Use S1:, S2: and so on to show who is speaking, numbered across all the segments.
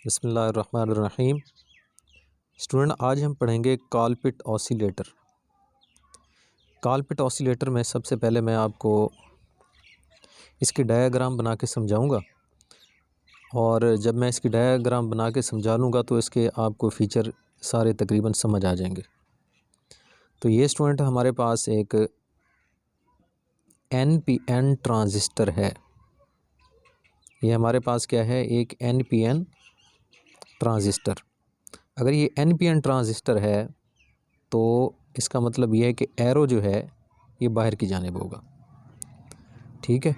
S1: बिस्मिल्लाहिर्रहमानिर्रहीम। स्टूडेंट, आज हम पढ़ेंगे कॉलपिट ऑसिलेटर। कॉलपिट ऑसिलेटर में सबसे पहले मैं आपको इसकी डायग्राम बना के समझाऊंगा, और जब मैं इसकी डायग्राम बना के समझा लूँगा तो इसके आपको फ़ीचर सारे तकरीबन समझ आ जाएंगे। तो ये स्टूडेंट हमारे पास एक NPN ट्रांजिस्टर है। ये हमारे पास क्या है? एक NPN ट्रांजिस्टर। अगर ये NPN ट्रांजिस्टर है तो इसका मतलब ये है कि एरो जो है ये बाहर की जानिब होगा। ठीक है,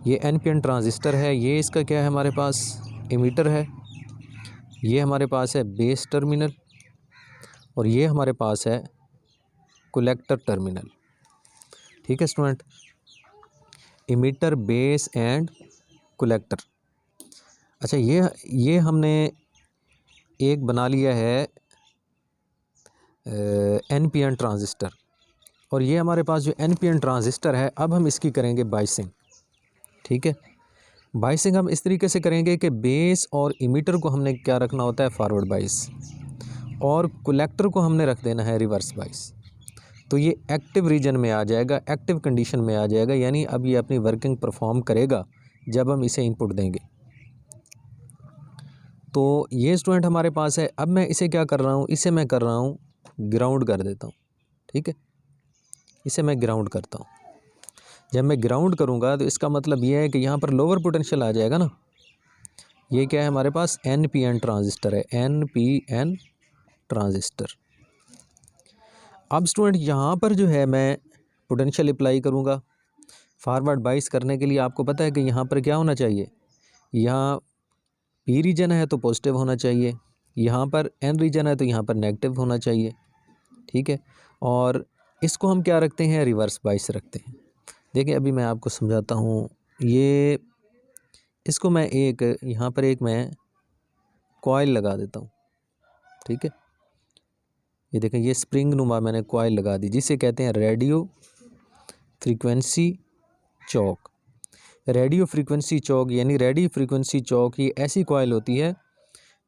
S1: ये NPN ट्रांजिस्टर है। ये इसका क्या है? हमारे पास इमीटर है, ये हमारे पास है बेस टर्मिनल, और ये हमारे पास है कलेक्टर टर्मिनल। ठीक है student, emitter, base and collector. अच्छा, ये हमने एक बना लिया है NPN ट्रांजिस्टर, और ये हमारे पास जो NPN ट्रांजिस्टर है, अब हम इसकी करेंगे बाइसिंग। ठीक है, बाइसिंग हम इस तरीके से करेंगे कि बेस और इमीटर को हमने क्या रखना होता है? फॉरवर्ड बाइस, और कलेक्टर को हमने रख देना है रिवर्स बाइस। तो ये एक्टिव रीजन में आ जाएगा, एक्टिव कंडीशन में आ जाएगा, यानी अब ये अपनी वर्किंग परफॉर्म करेगा जब हम इसे इनपुट देंगे। तो ये स्टूडेंट हमारे पास है। अब मैं इसे क्या कर रहा हूँ? इसे मैं कर रहा हूँ ग्राउंड कर देता हूँ। ठीक है, इसे मैं ग्राउंड करता हूँ। जब मैं ग्राउंड करूँगा तो इसका मतलब ये है कि यहाँ पर लोअर पोटेंशियल आ जाएगा ना। ये क्या है? हमारे पास NPN ट्रांजिस्टर है, NPN ट्रांजिस्टर। अब स्टूडेंट यहाँ पर जो है मैं पोटेंशियल अप्लाई करूँगा फॉरवर्ड बाइस करने के लिए। आपको पता है कि यहाँ पर क्या होना चाहिए? यहाँ P रीजन है तो पॉजिटिव होना चाहिए, यहाँ पर N रीजन है तो यहाँ पर नेगेटिव होना चाहिए। ठीक है, और इसको हम क्या रखते हैं? रिवर्स बाइस रखते हैं। देखिए, अभी मैं आपको समझाता हूँ। ये इसको मैं एक यहाँ पर एक मैं कॉइल लगा देता हूँ। ठीक है, ये देखें, ये स्प्रिंग नुमा मैंने कॉइल लगा दी, जिसे कहते हैं रेडियो फ्रीक्वेंसी चौक। रेडियो फ्रीक्वेंसी चौक यानी रेडियो फ्रीक्वेंसी चौक, ये ऐसी कॉइल होती है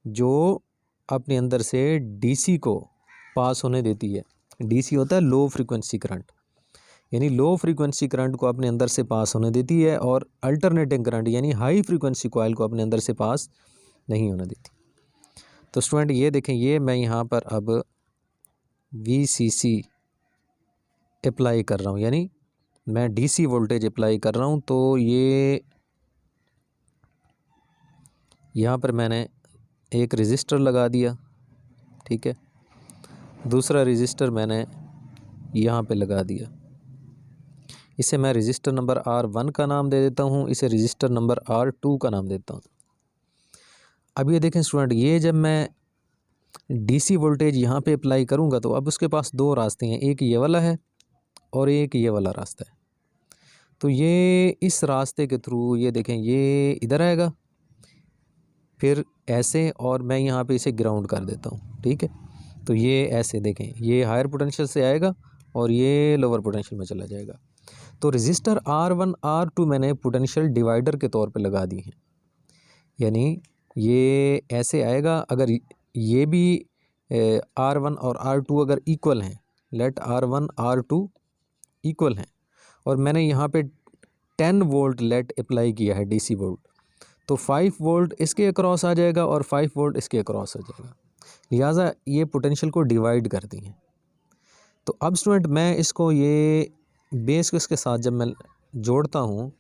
S1: जो अपने अंदर से DC को पास होने देती है। DC होता है लो फ्रीक्वेंसी करंट, यानी लो फ्रीक्वेंसी करंट को अपने अंदर से पास होने देती है, और अल्टरनेटिंग करंट यानी हाई फ्रीक्वेंसी कॉइल को अपने अंदर से पास नहीं होने देती। तो स्टूडेंट ये देखें, ये मैं यहाँ पर अब VCC अप्लाई कर रहा हूँ, यानी मैं DC वोल्टेज अप्लाई कर रहा हूँ। तो ये यहाँ पर मैंने एक रेजिस्टर लगा दिया। ठीक है, दूसरा रेजिस्टर मैंने यहाँ पे लगा दिया। इसे मैं रेजिस्टर नंबर R1 का नाम दे देता हूँ, इसे रेजिस्टर नंबर R2 का नाम देता हूँ। अब ये देखें स्टूडेंट, ये जब मैं DC वोल्टेज यहाँ पे अप्लाई करूँगा तो अब उसके पास दो रास्ते हैं, एक ये वाला है और एक ये वाला रास्ता है। तो ये इस रास्ते के थ्रू ये देखें, ये इधर आएगा, फिर ऐसे, और मैं यहाँ पे इसे ग्राउंड कर देता हूँ। ठीक है, तो ये ऐसे देखें, ये हायर पोटेंशियल से आएगा और ये लोअर पोटेंशियल में चला जाएगा। तो रेजिस्टर R1 R2 मैंने पोटेंशियल डिवाइडर के तौर पे लगा दी हैं, यानी ये ऐसे आएगा। अगर ये भी R1 और R2 अगर इक्वल हैं, लेट R1 R2 इक्वल हैं, और मैंने यहाँ पे 10 वोल्ट लेट अप्लाई किया है DC वोल्ट, तो 5 वोल्ट इसके अक्रॉस आ जाएगा और 5 वोल्ट इसके अक्रॉस आ जाएगा, लिहाजा ये पोटेंशियल को डिवाइड करती हैं। तो अब स्टूडेंट मैं इसको ये बेस को इसके साथ जब मैं जोड़ता हूँ,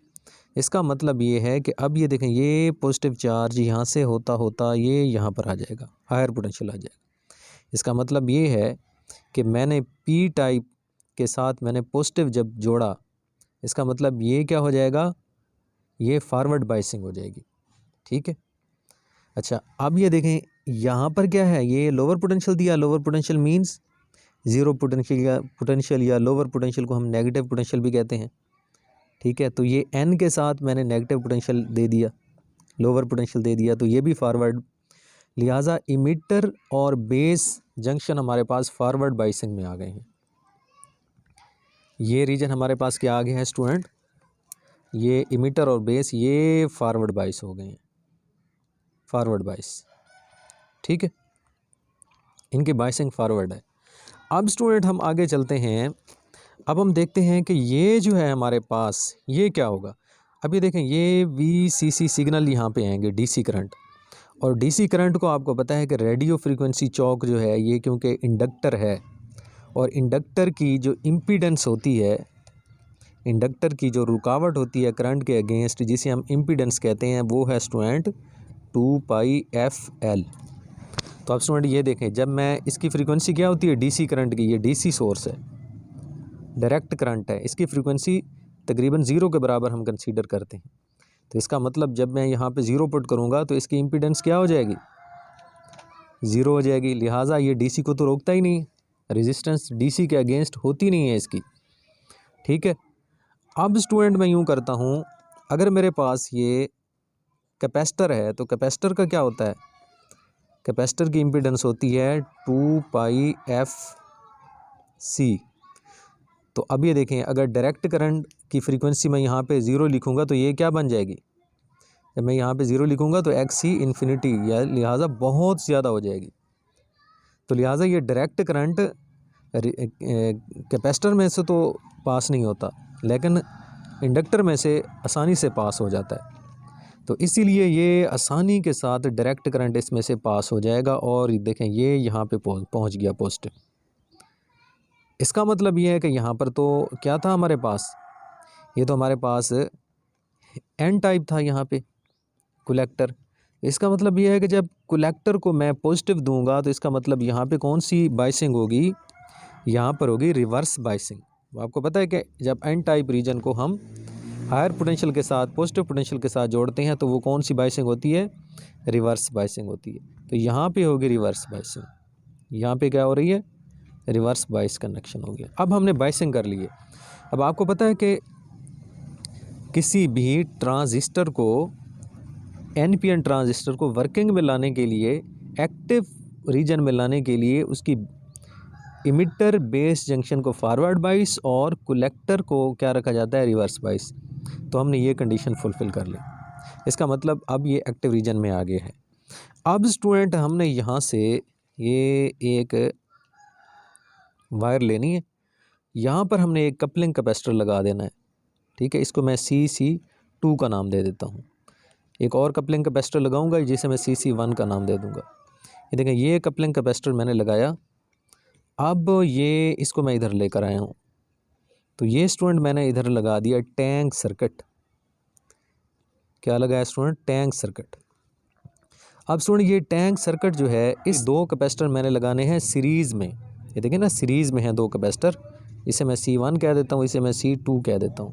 S1: इसका मतलब ये है कि अब ये देखें, ये पॉजिटिव चार्ज यहाँ से होता होता ये यहाँ पर आ जाएगा, हायर पोटेंशियल आ जाएगा। इसका मतलब ये है कि मैंने P टाइप के साथ मैंने पॉजिटिव जब जोड़ा, इसका मतलब ये क्या हो जाएगा? ये फॉरवर्ड बाइसिंग हो जाएगी। ठीक है, अच्छा, अब ये देखें, यहाँ पर क्या है? ये लोअर पोटेंशियल दिया। Lower potential means zero potential या लोअर पोटेंशियल को हम नेगेटिव पोटेंशियल भी कहते हैं। ठीक है, तो ये N के साथ मैंने नेगेटिव पोटेंशियल दे दिया, लोअर पोटेंशियल दे दिया, तो ये भी फॉरवर्ड, लिहाजा इमीटर और बेस जंक्शन हमारे पास फॉरवर्ड बाइसिंग में आ गए हैं। ये रीजन हमारे पास क्या आ गया है स्टूडेंट? ये इमीटर और बेस ये फॉरवर्ड बाइस हो गए हैं, फॉरवर्ड बाइस। ठीक है, इनकी बायसिंग फॉरवर्ड है। अब स्टूडेंट हम आगे चलते हैं। अब हम देखते हैं कि ये जो है हमारे पास ये क्या होगा। अब ये देखें, ये VCC सिग्नल यहाँ पे आएंगे DC करंट, और DC करंट को आपको पता है कि रेडियो फ्रीक्वेंसी चौक जो है ये क्योंकि इंडक्टर है, और इंडक्टर की जो इम्पीडेंस होती है, इंडक्टर की जो रुकावट होती है करंट के अगेंस्ट, जिसे हम इम्पीडेंस कहते हैं, वो है स्टूडेंट 2πfL। तो अब स्टूडेंट ये देखें, जब मैं इसकी फ्रीक्वेंसी क्या होती है DC करंट की, ये DC सोर्स है, डायरेक्ट करंट है, इसकी फ्रीक्वेंसी तकरीबन 0 के बराबर हम कंसीडर करते हैं। तो इसका मतलब जब मैं यहाँ पे 0 पुट करूँगा तो इसकी इम्पीडेंस क्या हो जाएगी, 0 हो जाएगी। लिहाजा ये DC को तो रोकता ही नहीं, रेजिस्टेंस DC के अगेंस्ट होती नहीं है इसकी, ठीक है। अब स्टूडेंट मैं यूँ करता हूँ, अगर मेरे पास ये कैपेसिटर है तो कैपेसिटर का क्या होता है, कैपेसिटर की इम्पीडेंस होती है 2πfC। तो अब ये देखें, अगर डायरेक्ट करंट की फ्रीक्वेंसी मैं यहाँ पे 0 लिखूँगा तो ये क्या बन जाएगी, जब मैं यहाँ पे 0 लिखूँगा तो XC इन्फिनिटी, या लिहाजा बहुत ज़्यादा हो जाएगी। तो लिहाजा ये डायरेक्ट करंट कैपेसिटर में से तो पास नहीं होता, लेकिन इंडक्टर में से आसानी से पास हो जाता है। तो इसीलिए ये आसानी के साथ डायरेक्ट करंट इसमें से पास हो जाएगा, और देखें ये यहाँ पे पहुँच गया पॉजिटिव। इसका मतलब ये है कि यहाँ पर तो क्या था हमारे पास, ये तो हमारे पास N टाइप था यहाँ पे कलेक्टर। इसका मतलब ये है कि जब कलेक्टर को मैं पॉजिटिव दूंगा तो इसका मतलब यहाँ पे कौन सी बाइसिंग होगी, यहाँ पर होगी रिवर्स बाइसिंग। आपको पता है कि जब N टाइप रीजन को हम हायर पोटेंशियल के साथ पॉजिटिव पोटेंशियल के साथ जोड़ते हैं तो वो कौन सी बाइसिंग होती है, रिवर्स बाइसिंग होती है। तो यहाँ पे होगी रिवर्स बाइसिंग, यहाँ पे क्या हो रही है, रिवर्स बाइस कनेक्शन हो गया। अब हमने बाइसिंग कर ली है। अब आपको पता है कि किसी भी ट्रांजिस्टर को, NPN ट्रांजिस्टर को वर्किंग में लाने के लिए, एक्टिव रीजन में लाने के लिए उसकी इमिटर बेस जंक्शन को फॉरवर्ड बाइस और कलेक्टर को क्या रखा जाता है, रिवर्स बाइस। तो हमने ये कंडीशन फुलफ़िल कर ली, इसका मतलब अब ये एक्टिव रीजन में आ गया है। अब स्टूडेंट हमने यहाँ से ये एक वायर लेनी है, यहाँ पर हमने एक कपलिंग कैपेसिटर लगा देना है, ठीक है। इसको मैं CC2 का नाम दे देता हूँ। एक और कपलिंग कैपेसिटर लगाऊंगा जिसे मैं CC1 का नाम दे दूंगा। ये देखें, ये कपलिंग कैपेसिटर मैंने लगाया। अब ये इसको मैं इधर लेकर आया हूँ, तो ये स्टूडेंट मैंने इधर लगा दिया टैंक सर्किट। क्या लगाया स्टूडेंट, टैंक सर्किट। अब स्टूडेंट ये टैंक सर्किट जो है, इस दो कैपेसिटर मैंने लगाने हैं सीरीज़ में। ये देखिए ना, सीरीज़ में है दो कैपेसिटर, इसे मैं C1 कह देता हूँ, इसे मैं C2 कह देता हूँ।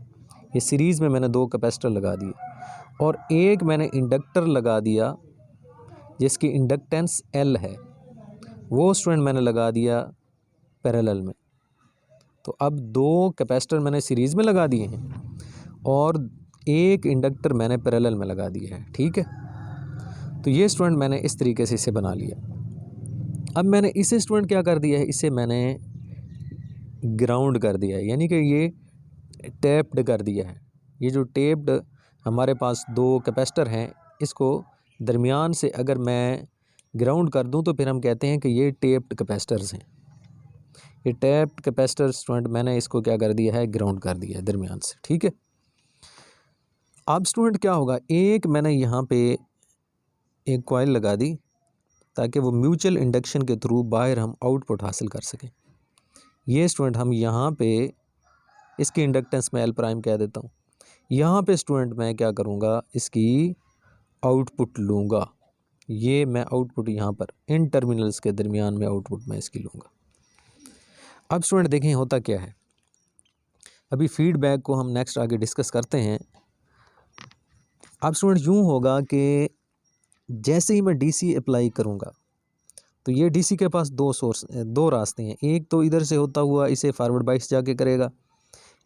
S1: ये सीरीज़ में मैंने दो कैपेसिटर लगा दिए, और एक मैंने इंडक्टर लगा दिया जिसकी इंडक्टेंस L है, वो स्टूडेंट मैंने लगा दिया पैरेलल में। तो अब दो कैपेसिटर मैंने सीरीज़ में लगा दिए हैं और एक इंडक्टर मैंने पैरेलल में लगा दिया है, ठीक है। तो ये स्टूडेंट मैंने इस तरीके से इसे बना लिया। अब मैंने इसे स्टूडेंट क्या कर दिया है, इसे मैंने ग्राउंड कर दिया है, यानी कि ये टैप्ड कर दिया है। ये जो टैप्ड हमारे पास दो कैपेसिटर हैं, इसको दरमियान से अगर मैं ग्राउंड कर दूं तो फिर हम कहते हैं कि ये टैप्ड कैपेसिटर्स हैं। ये टैप्ड कैपेसिटर स्टूडेंट मैंने इसको क्या कर दिया है, ग्राउंड कर दिया है दरमियान से, ठीक है। अब स्टूडेंट क्या होगा, एक मैंने यहाँ पे एक कॉइल लगा दी ताकि वो म्यूचुअल इंडक्शन के थ्रू बाहर हम आउटपुट हासिल कर सकें। ये स्टूडेंट हम यहाँ पे इसकी इंडक्टेंस में L प्राइम कह देता हूँ। यहाँ पे स्टूडेंट मैं क्या करूँगा, इसकी आउटपुट लूँगा। ये मैं आउटपुट यहाँ पर इन टर्मिनल्स के दरमियान में आउटपुट मैं इसकी लूँगा। अब स्टूडेंट देखें होता क्या है, अभी फीडबैक को हम नेक्स्ट आगे डिस्कस करते हैं। अब स्टूडेंट यूँ होगा कि जैसे ही मैं DC अप्लाई करूँगा तो ये DC के पास दो रास्ते हैं। एक तो इधर से होता हुआ इसे फॉरवर्ड बाइस जाके करेगा,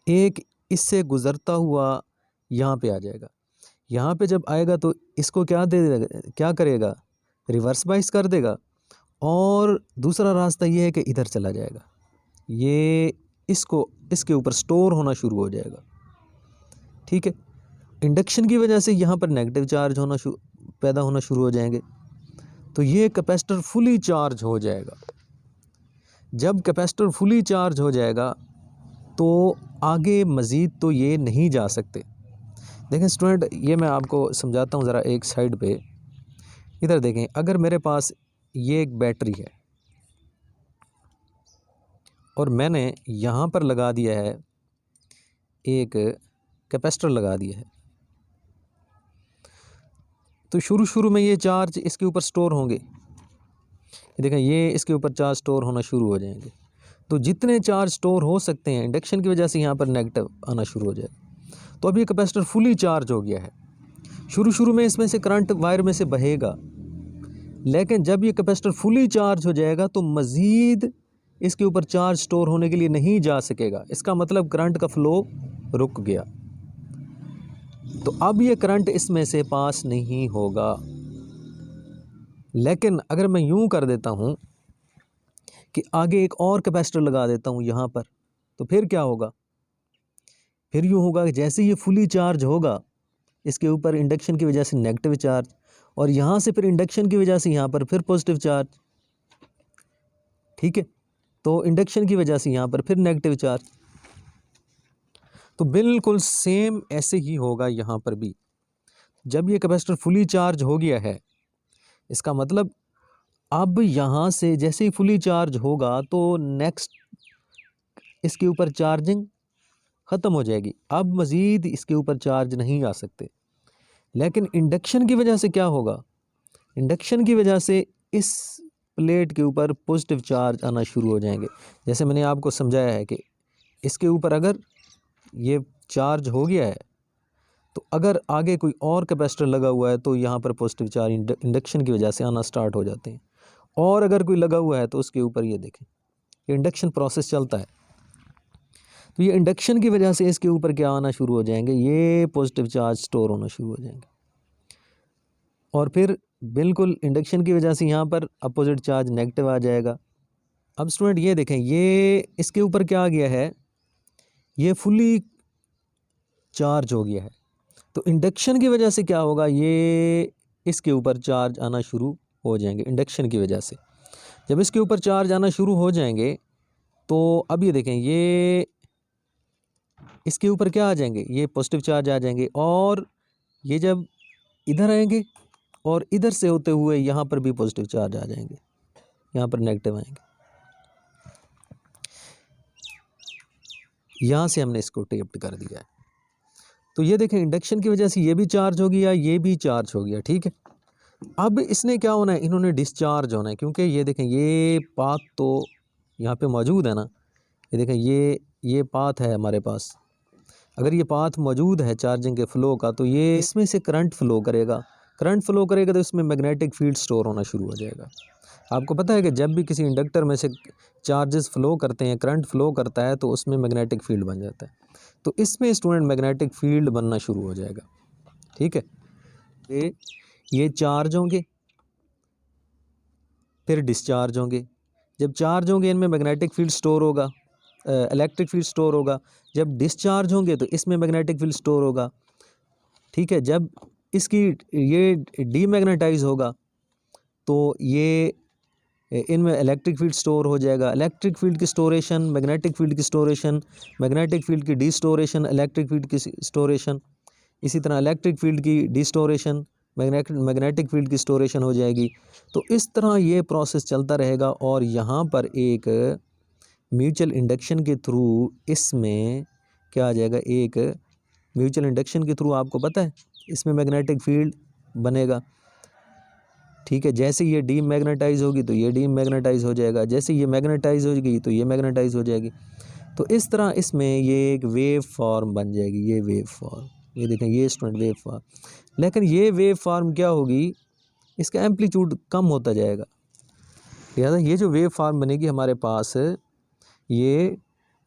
S1: एक इससे गुज़रता हुआ यहाँ पे आ जाएगा। यहाँ पे जब आएगा तो इसको क्या करेगा, रिवर्स बाइस कर देगा। और दूसरा रास्ता ये है कि इधर चला जाएगा, ये इसके ऊपर स्टोर होना शुरू हो जाएगा, ठीक है। इंडक्शन की वजह से यहाँ पर नेगेटिव चार्ज पैदा होना शुरू हो जाएंगे। तो ये कैपेसिटर फुली चार्ज हो जाएगा। जब कैपेसिटर फुली चार्ज हो जाएगा तो आगे मज़ीद तो ये नहीं जा सकते। देखें स्टूडेंट, ये मैं आपको समझाता हूँ ज़रा एक साइड पे। इधर देखें, अगर मेरे पास ये एक बैटरी है और मैंने यहाँ पर लगा दिया है एक कैपेसिटर लगा दिया है, तो शुरू शुरू में ये चार्ज इसके ऊपर स्टोर होंगे। देखें, ये इसके ऊपर चार्ज स्टोर होना शुरू हो जाएंगे। तो जितने चार्ज स्टोर हो सकते हैं, इंडक्शन की वजह से यहाँ पर नेगेटिव आना शुरू हो जाएगा। तो अब ये कैपेसिटर फुली चार्ज हो गया है। शुरू शुरू में इसमें से करंट वायर में से बहेगा, लेकिन जब ये कैपेसिटर फुली चार्ज हो जाएगा तो मज़ीद इसके ऊपर चार्ज स्टोर होने के लिए नहीं जा सकेगा। इसका मतलब करंट का फ़्लो रुक गया। तो अब ये करंट इसमें से पास नहीं होगा। लेकिन अगर मैं यूं कर देता हूं कि आगे एक और कैपेसिटर लगा देता हूं यहाँ पर, तो फिर क्या होगा? फिर यूं होगा कि जैसे ये फुली चार्ज होगा, इसके ऊपर इंडक्शन की वजह से नेगेटिव चार्ज, और यहाँ से फिर इंडक्शन की वजह से यहाँ पर फिर पॉजिटिव चार्ज। ठीक है, तो इंडक्शन की वजह से यहाँ पर फिर नेगेटिव चार्ज। तो बिल्कुल सेम ऐसे ही होगा यहाँ पर भी। जब ये कैपेसिटर फुली चार्ज हो गया है, इसका मतलब अब यहाँ से जैसे ही फुली चार्ज होगा तो नेक्स्ट इसके ऊपर चार्जिंग ख़त्म हो जाएगी। अब मज़ीद इसके ऊपर चार्ज नहीं आ सकते। लेकिन इंडक्शन की वजह से क्या होगा? इंडक्शन की वजह से इस प्लेट के ऊपर पॉजिटिव चार्ज आना शुरू हो जाएंगे। जैसे मैंने आपको समझाया है कि इसके ऊपर अगर ये चार्ज हो गया है तो अगर आगे कोई और कैपेसिटर लगा हुआ है तो यहाँ पर पॉजिटिव चार्ज इंडक्शन की वजह से आना स्टार्ट हो जाते हैं। और अगर कोई लगा हुआ है तो उसके ऊपर ये देखें, ये इंडक्शन प्रोसेस चलता है। तो ये इंडक्शन की वजह से इसके ऊपर क्या आना शुरू हो जाएंगे? ये पॉजिटिव चार्ज स्टोर होना शुरू हो जाएंगे। और फिर बिल्कुल इंडक्शन की वजह से यहाँ पर अपोजिट चार्ज नेगेटिव आ जाएगा। अब स्टूडेंट ये देखें, ये इसके ऊपर क्या आ गया है? ये फुली चार्ज हो गया है। तो इंडक्शन की वजह से क्या होगा? ये इसके ऊपर चार्ज आना शुरू हो जाएंगे इंडक्शन की वजह से। जब इसके ऊपर चार्ज आना शुरू हो जाएंगे तो अब ये देखें, ये इसके ऊपर क्या आ जाएंगे? ये पॉजिटिव चार्ज आ जाएंगे। और ये जब इधर आएंगे और इधर से होते हुए यहाँ पर भी पॉजिटिव चार्ज आ जाएंगे, यहाँ पर नेगेटिव आएंगे। यहाँ से हमने इसको टेप्ड कर दिया है। तो ये देखें, इंडक्शन की वजह से ये भी चार्ज हो गया, ये भी चार्ज हो गया। ठीक है, अब इसने क्या होना है? इन्होंने डिस्चार्ज होना है, क्योंकि ये देखें, ये पाथ तो यहाँ पे मौजूद है ना। ये देखें, ये पाथ है हमारे पास। अगर ये पाथ मौजूद है चार्जिंग के फ़्लो का, तो ये इसमें से करंट फ़्लो करेगा। करंट फ़्लो करेगा तो इसमें मैग्नेटिक फील्ड स्टोर होना शुरू हो जाएगा। आपको पता है कि जब भी किसी इंडक्टर में से चार्जेस फ़्लो करते हैं, करंट फ़्लो करता है, तो उसमें मैग्नेटिक फील्ड बन जाता है। तो इसमें स्टूडेंट मैग्नेटिक फील्ड बनना शुरू हो जाएगा। ठीक है, ये चार्ज होंगे, फिर डिस्चार्ज होंगे। जब चार्ज होंगे इनमें मैग्नेटिक फील्ड स्टोर होगा, इलेक्ट्रिक फील्ड स्टोर होगा। जब डिस्चार्ज होंगे तो इसमें मैग्नेटिक फील्ड स्टोर होगा। ठीक है, जब इसकी ये डीमैग्नेटाइज होगा तो ये इनमें इलेक्ट्रिक फील्ड स्टोर हो जाएगा। इलेक्ट्रिक फील्ड की स्टोरेशन, मैग्नेटिक फील्ड की स्टोरेशन, मैग्नेटिक फील्ड की डिस्टोरेशन, इलेक्ट्रिक फील्ड की स्टोरेशन। इसी तरह इलेक्ट्रिक फील्ड की डिस्टोरेशन, मैग्नेटिक फील्ड की स्टोरेशन हो जाएगी। तो इस तरह ये प्रोसेस चलता रहेगा। और यहाँ पर एक म्यूचुअल इंडक्शन के थ्रू इसमें क्या आ जाएगा? एक म्यूचुअल इंडक्शन के थ्रू आपको पता है इसमें मैग्नेटिक फील्ड बनेगा। ठीक है, जैसे ये डीमैग्नेटाइज होगी तो ये डीमैग्नेटाइज हो जाएगा, जैसे ये मैग्नेटाइज होगी तो ये मैग्नेटाइज हो जाएगी। तो इस तरह इसमें ये एक वेव फॉर्म बन जाएगी। ये वेव फॉर्म, ये देखें, ये स्टूडेंट वेव फॉर्म। लेकिन ये वेव फॉर्म क्या होगी? इसका एम्पलीट्यूड कम होता जाएगा। लिहाजा ये जो वेव फॉर्म बनेगी हमारे पास, ये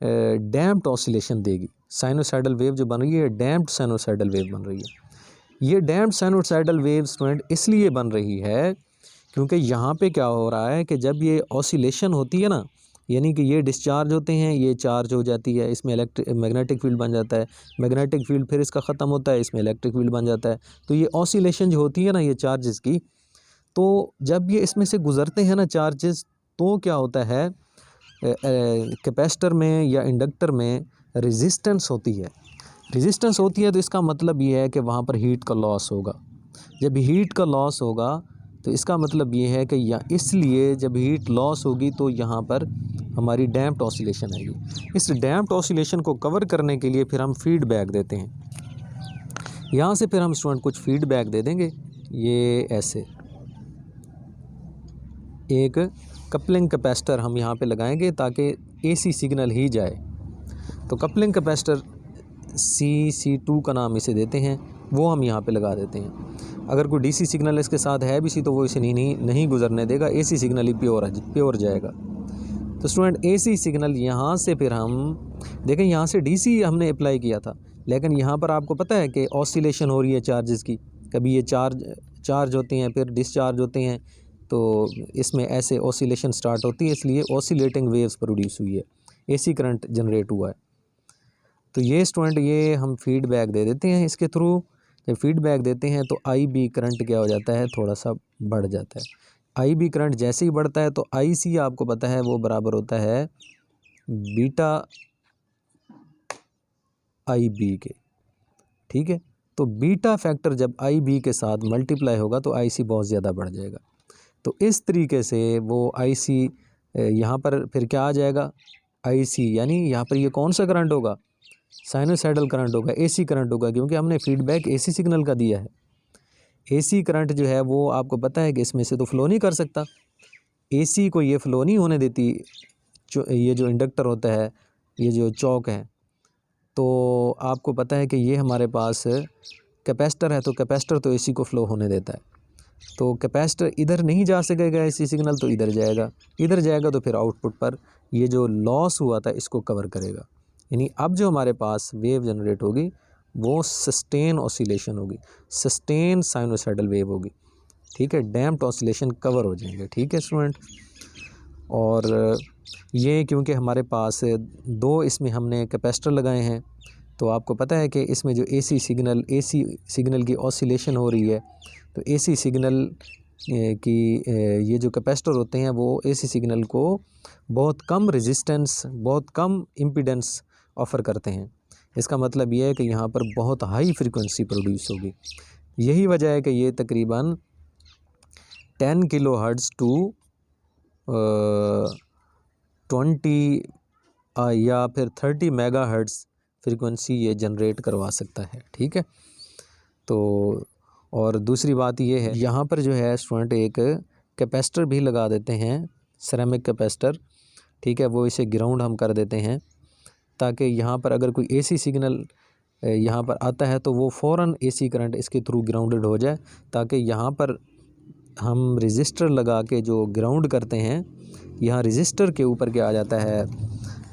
S1: डैम्प्ड ऑसिलेशन देगी। साइनोसाइडल वेव जो बन रही है, डैम्प्ड साइनोसाइडल वेव बन रही है। ये डैम्प्ड साइनोसाइडल वेव स्टूडेंट इसलिए बन रही है क्योंकि यहाँ पे क्या हो रहा है कि जब ये ऑसिलेशन होती है ना, यानी कि ये डिस्चार्ज होते हैं, ये चार्ज हो जाती है, इसमें मैग्नेटिक फील्ड बन जाता है। मैग्नेटिक फील्ड फिर इसका ख़त्म होता है, इसमें इलेक्ट्रिक फील्ड बन जाता है। तो ये ऑसिलेशन जो होती है ना ये चार्जेस की, तो जब ये इसमें से गुज़रते हैं ना चार्जेस, तो क्या होता है, कैपेसिटर में या इंडक्टर में रेजिस्टेंस होती है। रेजिस्टेंस होती है तो इसका मतलब ये है कि वहाँ पर हीट का लॉस होगा। जब हीट का लॉस होगा तो इसका मतलब ये है कि इसलिए जब हीट लॉस होगी तो यहाँ पर हमारी डैम्प्ड ऑसिलेशन आएगी। इस डैम्प्ड ऑसिलेशन को कवर करने के लिए फिर हम फीडबैक देते हैं। यहाँ से फिर हम स्टूडेंट कुछ फीडबैक दे देंगे। ये ऐसे एक कपलिंग कैपेसिटर हम यहाँ पे लगाएंगे ताकि एसी सिग्नल ही जाए। तो कपलिंग कैपेसिटर C2 का नाम इसे देते हैं, वो हम यहाँ पे लगा देते हैं। अगर कोई डीसी सिग्नल इसके साथ है भी सी तो वो इसे नहीं गुजरने देगा, एसी सिग्नल ही प्योर जाएगा। तो स्टूडेंट एसी सिग्नल यहाँ से फिर हम देखें, यहाँ से डीसी हमने अप्लाई किया था, लेकिन यहाँ पर आपको पता है कि ऑसिलेशन हो रही है चार्जेस की। कभी ये चार्ज होते हैं फिर डिस्चार्ज होते हैं, तो इसमें ऐसे ऑसिलेशन स्टार्ट होती है, इसलिए ऑसिलेटिंग वेव्स प्रोड्यूस हुई है, एसी करंट जनरेट हुआ है। तो ये स्टूडेंट ये हम फीडबैक दे देते हैं इसके थ्रू। जब फीडबैक देते हैं तो IB करंट क्या हो जाता है, थोड़ा सा बढ़ जाता है। IB करंट जैसे ही बढ़ता है तो IC आपको पता है वो बराबर होता है बीटा IB के, ठीक है। तो बीटा फैक्टर जब IB के साथ मल्टीप्लाई होगा तो IC बहुत ज़्यादा बढ़ जाएगा। तो इस तरीके से वो IC यहाँ पर फिर क्या आ जाएगा, IC यानी यहाँ पर ये कौन सा करंट होगा, साइनोसाइडल करंट होगा, AC करंट होगा, क्योंकि हमने फीडबैक AC सिग्नल का दिया है। AC करंट जो है वो आपको पता है कि इसमें से तो फ़्लो नहीं कर सकता, AC को ये फ़्लो नहीं होने देती, ये जो इंडक्टर होता है, ये जो चौक है, तो आपको पता है कि ये हमारे पास कैपेसिटर है, तो कैपेसिटर तो AC को फ़्लो होने देता है। तो कैपेसिटर इधर नहीं जा सकेगा AC सिग्नल, तो इधर जाएगा तो फिर आउटपुट पर ये जो लॉस हुआ था इसको कवर करेगा। यानी अब जो हमारे पास वेव जनरेट होगी वो सस्टेन ऑसिलेशन होगी, सस्टेन साइनोसाइडल वेव होगी, ठीक है। डैम्प्ड ऑसिलेशन कवर हो जाएंगे, ठीक है स्टूडेंट। और ये क्योंकि हमारे पास दो इसमें हमने कैपेसिटर लगाए हैं, तो आपको पता है कि इसमें जो AC सिग्नल की ऑसिलेशन हो रही है, तो AC सिग्नल की ये जो कैपेसिटर होते हैं वो AC सिग्नल को बहुत कम रेजिस्टेंस, बहुत कम इम्पीडेंस ऑफ़र करते हैं। इसका मतलब ये है कि यहाँ पर बहुत हाई फ्रीक्वेंसी प्रोड्यूस होगी। यही वजह है कि ये तकरीबन 10 किलोहर्ट्ज़ टू 20 या फिर 30 मेगाहर्ट्ज़ फ्रीक्वेंसी ये जनरेट करवा सकता है, ठीक है। तो और दूसरी बात ये है, यहाँ पर जो है स्टूडेंट एक कैपेसिटर भी लगा देते हैं, सिरेमिक कैपेसिटर, ठीक है। वो इसे ग्राउंड हम कर देते हैं ताकि यहाँ पर अगर कोई AC सिग्नल यहाँ पर आता है तो वो फ़ौरन AC करंट इसके थ्रू ग्राउंडेड हो जाए, ताकि यहाँ पर हम रजिस्टर लगा के जो ग्राउंड करते हैं, यहाँ रजिस्टर के ऊपर क्या आ जाता है,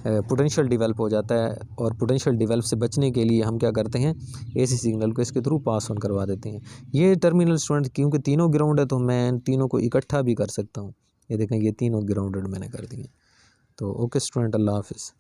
S1: पोटेंशियल डेवलप हो जाता है। और पोटेंशियल डेवलप से बचने के लिए हम क्या करते हैं, AC सिग्नल को इसके थ्रू पास ऑन करवा देते हैं। ये टर्मिनल स्टूडेंट क्योंकि तीनों ग्राउंड है तो मैं इन तीनों को इकट्ठा भी कर सकता हूँ। ये देखें, ये तीनों ग्राउंडेड मैंने कर दिए। तो ओके स्टूडेंट, अल्लाह हाफिज़।